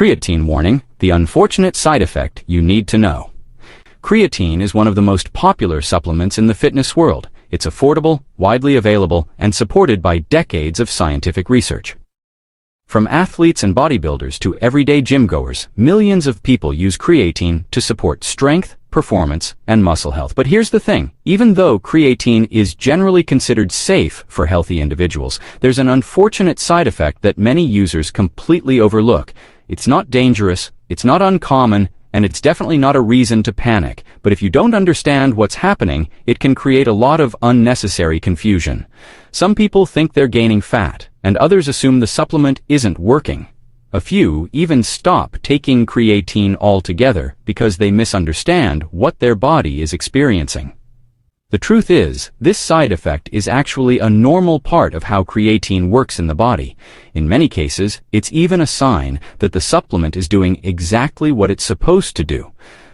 Creatine warning, the unfortunate side effect you need to know. Creatine is one of the most popular supplements in the fitness world. It's affordable, widely available, and supported by decades of scientific research. From athletes and bodybuilders to everyday gym-goers, millions of people use creatine to support strength, performance, and muscle health. But here's the thing, even though creatine is generally considered safe for healthy individuals, there's an unfortunate side effect that many users completely overlook. It's not dangerous, it's not uncommon, and it's definitely not a reason to panic. But if you don't understand what's happening, it can create a lot of unnecessary confusion. Some people think they're gaining fat, and others assume the supplement isn't working. A few even stop taking creatine altogether because they misunderstand what their body is experiencing. The truth is, this side effect is actually a normal part of how creatine works in the body. In many cases, it's even a sign that the supplement is doing exactly what it's supposed to do.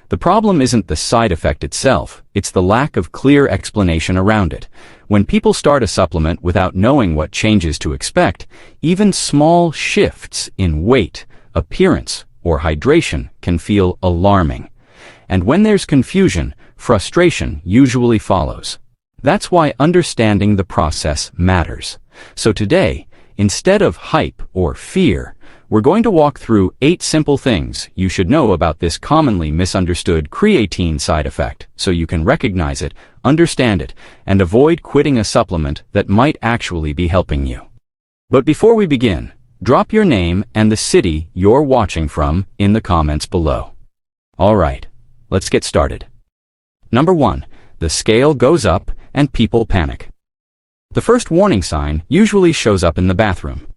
The problem isn't the side effect itself, it's the lack of clear explanation around it. When people start a supplement without knowing what changes to expect, even small shifts in weight, appearance, or hydration can feel alarming. And when there's confusion, frustration usually follows. That's why understanding the process matters. So today, instead of hype or fear, we're going to walk through 8 simple things you should know about this commonly misunderstood creatine side effect, so you can recognize it, understand it, and avoid quitting a supplement that might actually be helping you. But before we begin, drop your name and the city you're watching from in the comments below. Alright, let's get started. Number 1. The scale goes up and people panic. The first warning sign usually shows up in the bathroom.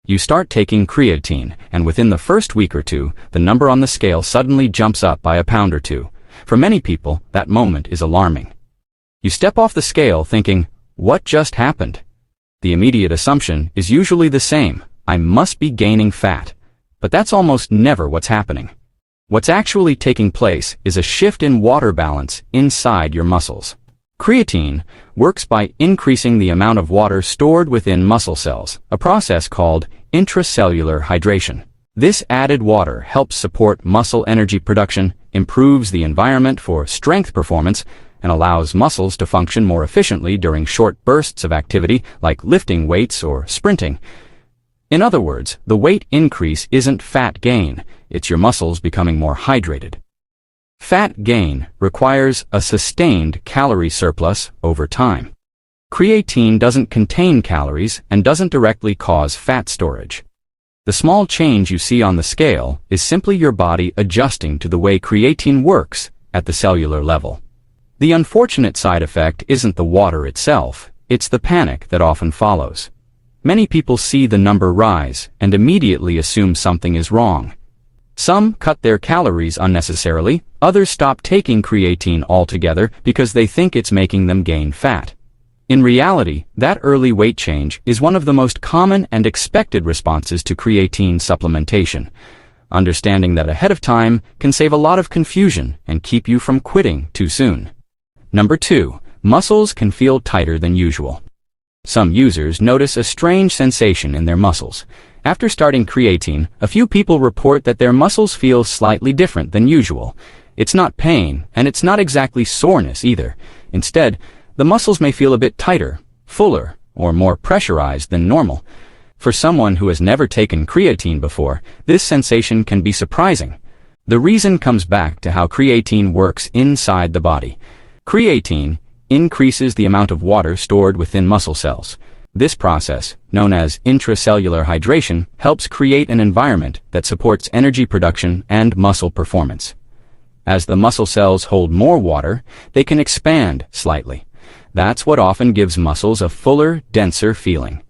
You start taking creatine, and within the first week or two, the number on the scale suddenly jumps up by a pound or two. For many people, that moment is alarming. You step off the scale thinking, what just happened? The immediate assumption is usually the same, I must be gaining fat. But that's almost never what's happening. What's actually taking place is a shift in water balance inside your muscles. Creatine works by increasing the amount of water stored within muscle cells, a process called intracellular hydration. This added water helps support muscle energy production, improves the environment for strength performance, and allows muscles to function more efficiently during short bursts of activity like lifting weights or sprinting. In other words, the weight increase isn't fat gain, it's your muscles becoming more hydrated. Fat gain requires a sustained calorie surplus over time. Creatine doesn't contain calories and doesn't directly cause fat storage. The small change you see on the scale is simply your body adjusting to the way creatine works at the cellular level. The unfortunate side effect isn't the water itself, it's the panic that often follows. Many people see the number rise and immediately assume something is wrong. Some cut their calories unnecessarily, others stop taking creatine altogether because they think it's making them gain fat. In reality, that early weight change is one of the most common and expected responses to creatine supplementation. Understanding that ahead of time can save a lot of confusion and keep you from quitting too soon. Number 2. Muscles can feel tighter than usual. Some users notice a strange sensation in their muscles. After starting creatine, a few people report that their muscles feel slightly different than usual. It's not pain, and it's not exactly soreness either. Instead, the muscles may feel a bit tighter, fuller, or more pressurized than normal. For someone who has never taken creatine before, this sensation can be surprising. The reason comes back to how creatine works inside the body. Creatine increases the amount of water stored within muscle cells. This process, known as intracellular hydration, helps create an environment that supports energy production and muscle performance. As the muscle cells hold more water, they can expand slightly. That's what often gives muscles a fuller, denser feeling.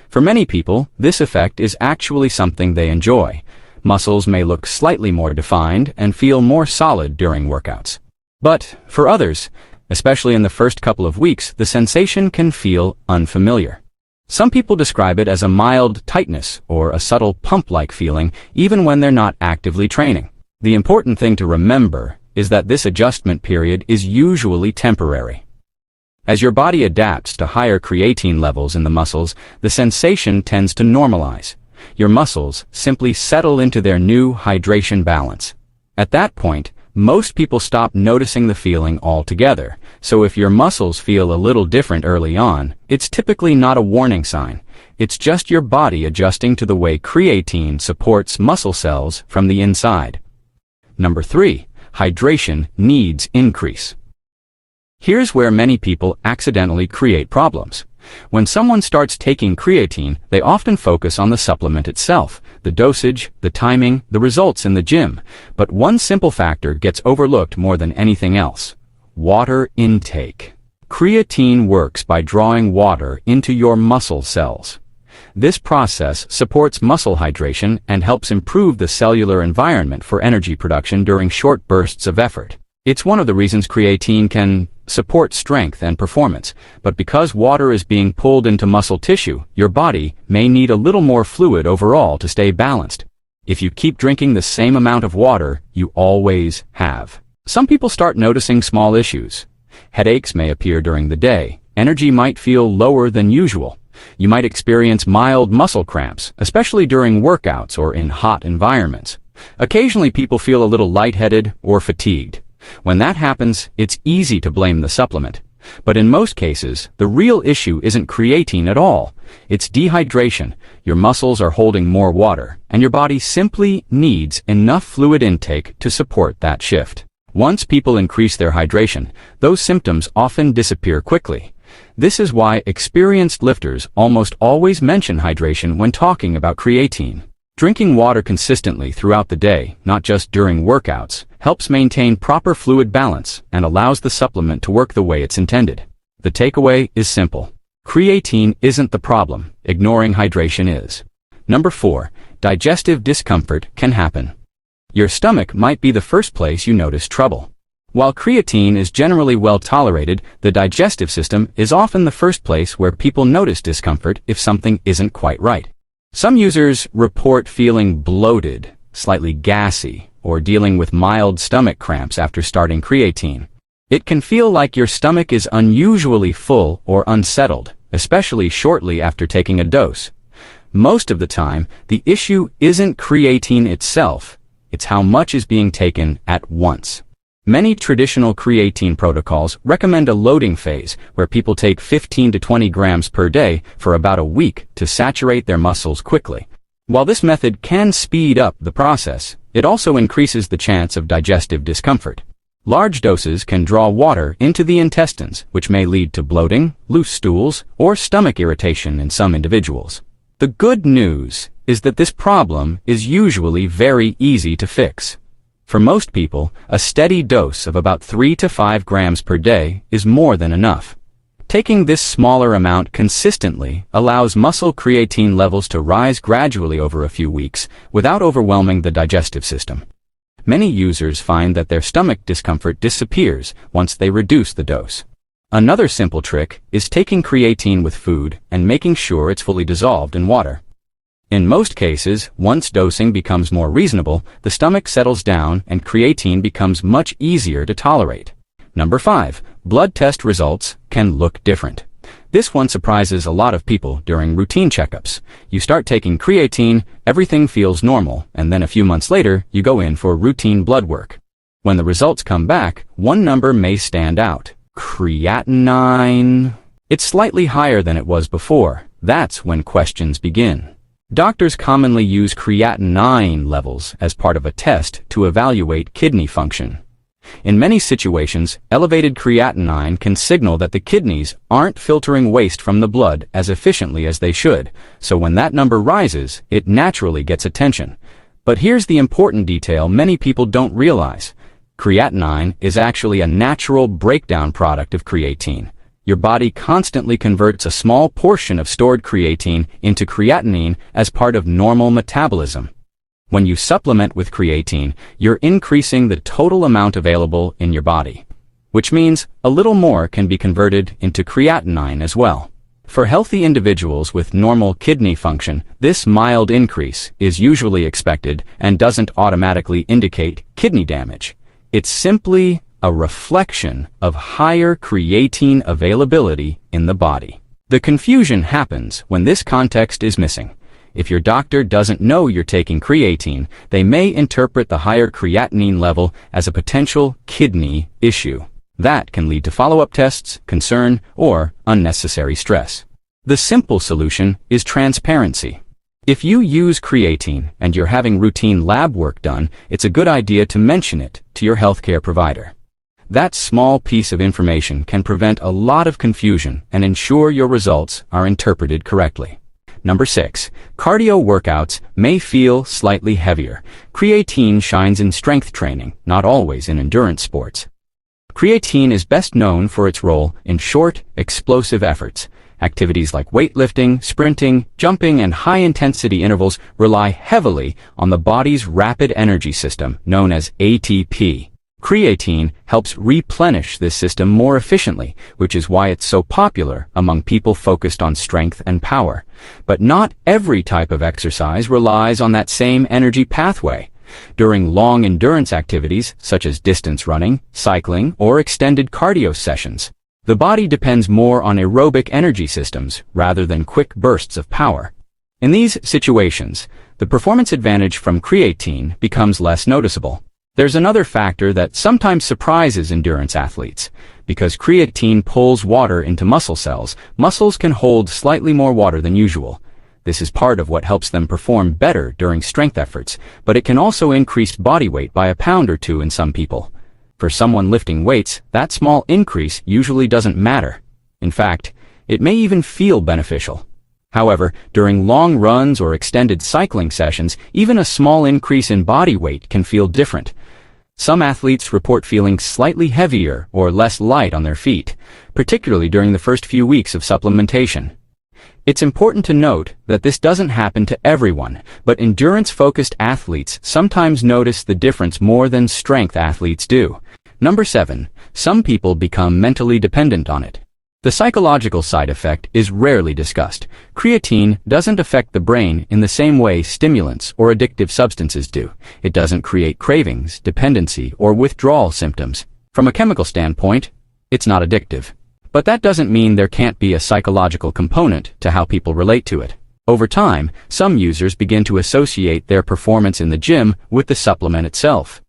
For many people, this effect is actually something they enjoy. Muscles may look slightly more defined and feel more solid during workouts. But for others, especially in the first couple of weeks, the sensation can feel unfamiliar. Some people describe it as a mild tightness or a subtle pump-like feeling even when they're not actively training. The important thing to remember is that this adjustment period is usually temporary. As your body adapts to higher creatine levels in the muscles, the sensation tends to normalize. your muscles simply settle into their new hydration balance. At that point, most people stop noticing the feeling altogether, so if your muscles feel a little different early on, it's typically not a warning sign. It's just your body adjusting to the way creatine supports muscle cells from the inside. Number 3. Hydration needs increase. Here's where many people accidentally create problems. When someone starts taking creatine, they often focus on the supplement itself, the dosage, the timing, the results in the gym. But one simple factor gets overlooked more than anything else: water intake. Creatine works by drawing water into your muscle cells. This process supports muscle hydration and helps improve the cellular environment for energy production during short bursts of effort. It's one of the reasons creatine can support strength and performance, but because water is being pulled into muscle tissue, your body may need a little more fluid overall to stay balanced. If you keep drinking the same amount of water you always have. Some people start noticing small issues. Headaches may appear during the day. Energy might feel lower than usual. You might experience mild muscle cramps, especially during workouts or in hot environments. Occasionally people feel a little lightheaded or fatigued. When that happens, it's easy to blame the supplement. But in most cases, the real issue isn't creatine at all. It's dehydration. Your muscles are holding more water, and your body simply needs enough fluid intake to support that shift. Once people increase their hydration, those symptoms often disappear quickly. This is why experienced lifters almost always mention hydration when talking about creatine. Drinking water consistently throughout the day, not just during workouts, helps maintain proper fluid balance and allows the supplement to work the way it's intended. The takeaway is simple. Creatine isn't the problem, ignoring hydration is. Number 4. Digestive discomfort can happen. Your stomach might be the first place you notice trouble. While creatine is generally well tolerated, the digestive system is often the first place where people notice discomfort if something isn't quite right. Some users report feeling bloated, slightly gassy, or dealing with mild stomach cramps after starting creatine. It can feel like your stomach is unusually full or unsettled, especially shortly after taking a dose. Most of the time, the issue isn't creatine itself, it's how much is being taken at once. Many traditional creatine protocols recommend a loading phase where people take 15 to 20 grams per day for about a week to saturate their muscles quickly. While this method can speed up the process, it also increases the chance of digestive discomfort. Large doses can draw water into the intestines, which may lead to bloating, loose stools, or stomach irritation in some individuals. The good news is that this problem is usually very easy to fix. For most people, a steady dose of about 3 to 5 grams per day is more than enough. Taking this smaller amount consistently allows muscle creatine levels to rise gradually over a few weeks without overwhelming the digestive system. Many users find that their stomach discomfort disappears once they reduce the dose. Another simple trick is taking creatine with food and making sure it's fully dissolved in water. In most cases, once dosing becomes more reasonable, the stomach settles down and creatine becomes much easier to tolerate. Number 5. Blood test results can look different. This one surprises a lot of people during routine checkups. You start taking creatine, everything feels normal, and then a few months later, you go in for routine blood work. When the results come back, one number may stand out. Creatinine. It's slightly higher than it was before. That's when questions begin. Doctors commonly use creatinine levels as part of a test to evaluate kidney function. In many situations, elevated creatinine can signal that the kidneys aren't filtering waste from the blood as efficiently as they should, so when that number rises, it naturally gets attention. But here's the important detail many people don't realize. Creatinine is actually a natural breakdown product of creatine. Your body constantly converts a small portion of stored creatine into creatinine as part of normal metabolism. When you supplement with creatine, you're increasing the total amount available in your body, which means a little more can be converted into creatinine as well. For healthy individuals with normal kidney function, this mild increase is usually expected and doesn't automatically indicate kidney damage. It's simply a reflection of higher creatine availability in the body. The confusion happens when this context is missing. If your doctor doesn't know you're taking creatine, they may interpret the higher creatinine level as a potential kidney issue. That can lead to follow-up tests, concern, or unnecessary stress. The simple solution is transparency. If you use creatine and you're having routine lab work done, it's a good idea to mention it to your healthcare provider. That small piece of information can prevent a lot of confusion and ensure your results are interpreted correctly. Number 6. Cardio workouts may feel slightly heavier. Creatine shines in strength training, not always in endurance sports. Creatine is best known for its role in short, explosive efforts. Activities like weightlifting, sprinting, jumping, and high-intensity intervals rely heavily on the body's rapid energy system, known as ATP. Creatine helps replenish this system more efficiently, which is why it's so popular among people focused on strength and power. But not every type of exercise relies on that same energy pathway. During long endurance activities, such as distance running, cycling, or extended cardio sessions, the body depends more on aerobic energy systems rather than quick bursts of power. In these situations, the performance advantage from creatine becomes less noticeable. There's another factor that sometimes surprises endurance athletes. Because creatine pulls water into muscle cells, muscles can hold slightly more water than usual. This is part of what helps them perform better during strength efforts, but it can also increase body weight by a pound or two in some people. For someone lifting weights, that small increase usually doesn't matter. In fact, it may even feel beneficial. However, during long runs or extended cycling sessions, even a small increase in body weight can feel different. Some athletes report feeling slightly heavier or less light on their feet, particularly during the first few weeks of supplementation. It's important to note that this doesn't happen to everyone, but endurance-focused athletes sometimes notice the difference more than strength athletes do. Number 7. Some people become mentally dependent on it. The psychological side effect is rarely discussed. Creatine doesn't affect the brain in the same way stimulants or addictive substances do. It doesn't create cravings, dependency, or withdrawal symptoms. From a chemical standpoint, it's not addictive. But that doesn't mean there can't be a psychological component to how people relate to it. Over time, some users begin to associate their performance in the gym with the supplement itself.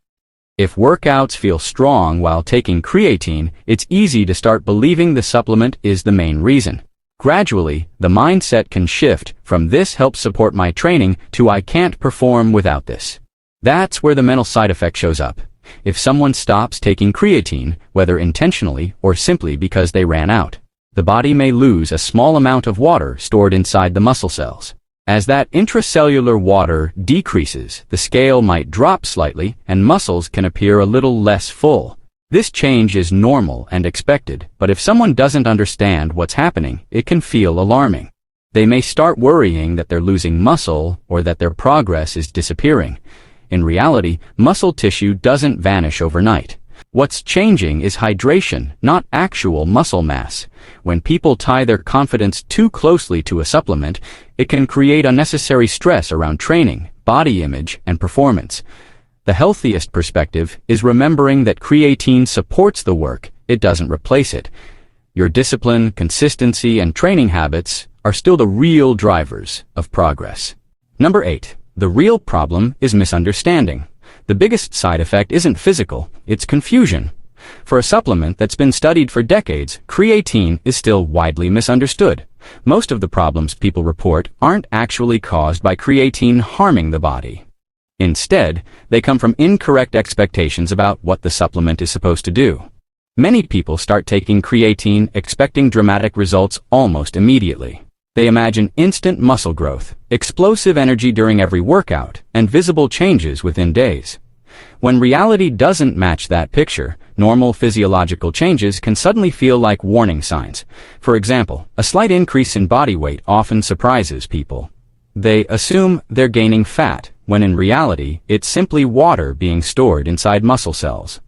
If workouts feel strong while taking creatine, it's easy to start believing the supplement is the main reason. Gradually, the mindset can shift from "this helps support my training" to "I can't perform without this." That's where the mental side effect shows up. If someone stops taking creatine, whether intentionally or simply because they ran out, the body may lose a small amount of water stored inside the muscle cells. As that intracellular water decreases, the scale might drop slightly and muscles can appear a little less full. This change is normal and expected, but if someone doesn't understand what's happening, it can feel alarming. They may start worrying that they're losing muscle or that their progress is disappearing. In reality, muscle tissue doesn't vanish overnight. What's changing is hydration, not actual muscle mass. When people tie their confidence too closely to a supplement, it can create unnecessary stress around training, body image, and performance. The healthiest perspective is remembering that creatine supports the work, it doesn't replace it. Your discipline, consistency, and training habits are still the real drivers of progress. Number 8. The real problem is misunderstanding. The biggest side effect isn't physical, it's confusion. For a supplement that's been studied for decades, creatine is still widely misunderstood. Most of the problems people report aren't actually caused by creatine harming the body. Instead, they come from incorrect expectations about what the supplement is supposed to do. Many people start taking creatine expecting dramatic results almost immediately. They imagine instant muscle growth, explosive energy during every workout, and visible changes within days. When reality doesn't match that picture, normal physiological changes can suddenly feel like warning signs. For example, a slight increase in body weight often surprises people. They assume they're gaining fat, when in reality, it's simply water being stored inside muscle cells.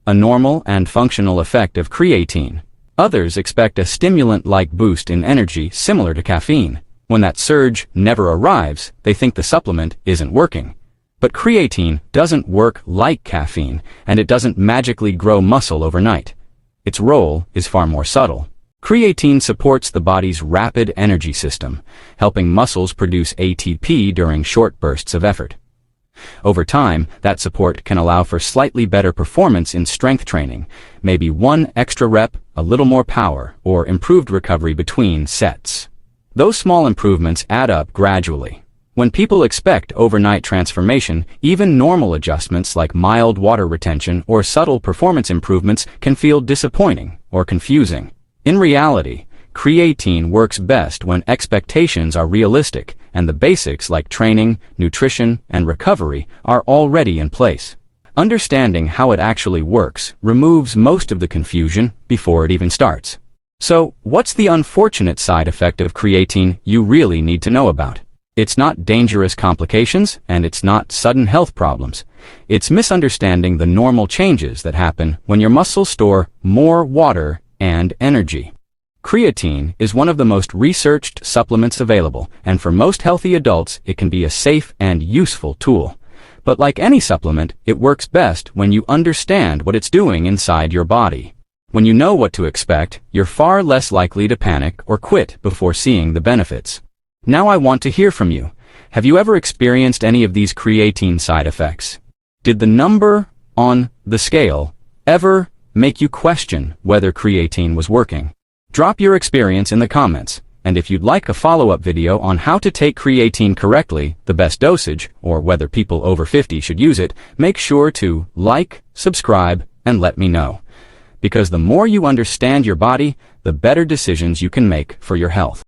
A normal and functional effect of creatine. Others expect a stimulant-like boost in energy similar to caffeine. When that surge never arrives, they think the supplement isn't working. But creatine doesn't work like caffeine, and it doesn't magically grow muscle overnight. Its role is far more subtle. Creatine supports the body's rapid energy system, helping muscles produce ATP during short bursts of effort. Over time, that support can allow for slightly better performance in strength training, maybe one extra rep, a little more power, or improved recovery between sets. Those small improvements add up gradually. When people expect overnight transformation, even normal adjustments like mild water retention or subtle performance improvements can feel disappointing or confusing. In reality, creatine works best when expectations are realistic and the basics like training, nutrition, and recovery are already in place. Understanding how it actually works removes most of the confusion before it even starts. So, what's the unfortunate side effect of creatine you really need to know about? It's not dangerous complications, and it's not sudden health problems. It's misunderstanding the normal changes that happen when your muscles store more water and energy. Creatine is one of the most researched supplements available, and for most healthy adults, it can be a safe and useful tool. But like any supplement, it works best when you understand what it's doing inside your body. When you know what to expect, you're far less likely to panic or quit before seeing the benefits. Now I want to hear from you. Have you ever experienced any of these creatine side effects? Did the number on the scale ever make you question whether creatine was working? Drop your experience in the comments, and if you'd like a follow-up video on how to take creatine correctly, the best dosage, or whether people over 50 should use it, make sure to like, subscribe, and let me know. Because the more you understand your body, the better decisions you can make for your health.